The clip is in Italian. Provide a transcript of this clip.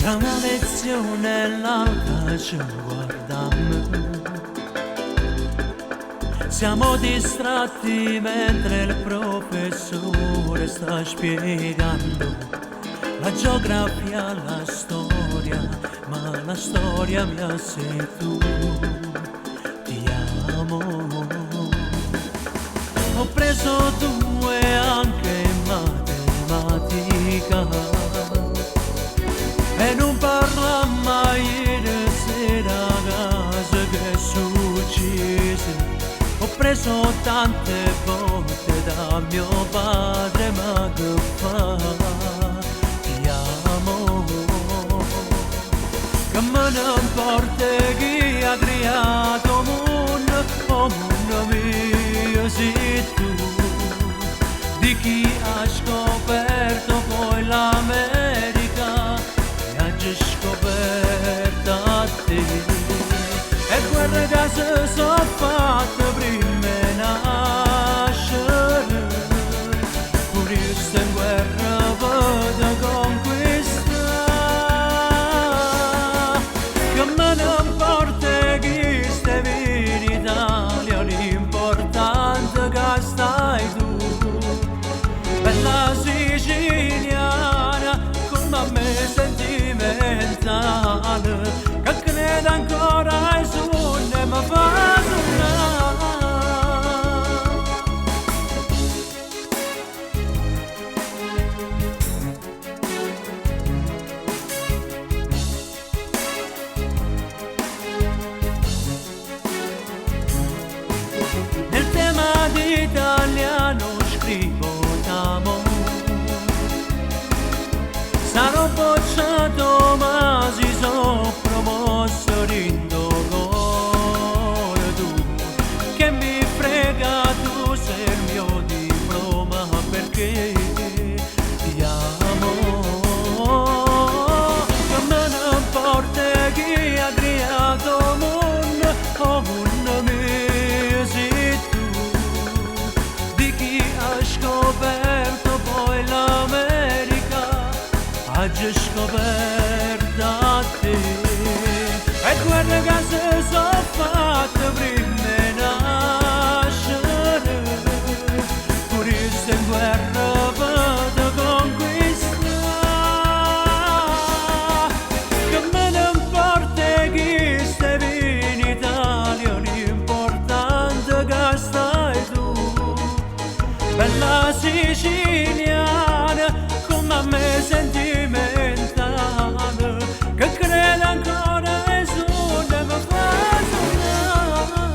Tra una lezione e l'altra ci guardammo. Siamo distratti mentre il professore sta spiegando la geografia, la storia, ma la storia mia sei tu. Ti amo. Ho preso 2 anche in matematica e non parla mai di sera casa che succede. Ho preso tante volte da mio padre, ma che fa? Ti amo. Che me ne importa chi ha creato mondo, oh mondo mio sei tu. Di chi ha scoperto poi l'America e ha già scoperto a te. E guarda che se sono fatte prima di nascere, pure io sto in guerra per conquistare. Che me ne importa chi stavi in Italia, l'importante che stai tu. Bella siciliana, come a me sentimentale, che crede ancora ai sogni e mi fa sognare. Nel tema di italiano scrivo d'amore. Sarò bocciato ma si sono promosso rindo cuore tu. Che mi frega tu sei il mio diploma perché ti amo. Che me ne importa chi ha creato mondo, oh mondo mio sei tu. Di chi ha scoperto poi l'America ha già scoperto a te. E guarda che se sono fatte prima di nascere, pure io sto in guerra per conquistare. Che me ne importa chi stavi in Italia, l'importante che stai tu. Bella siciliana, come a me sentimentale, che crede ancora ai sogni e mi fa sognare.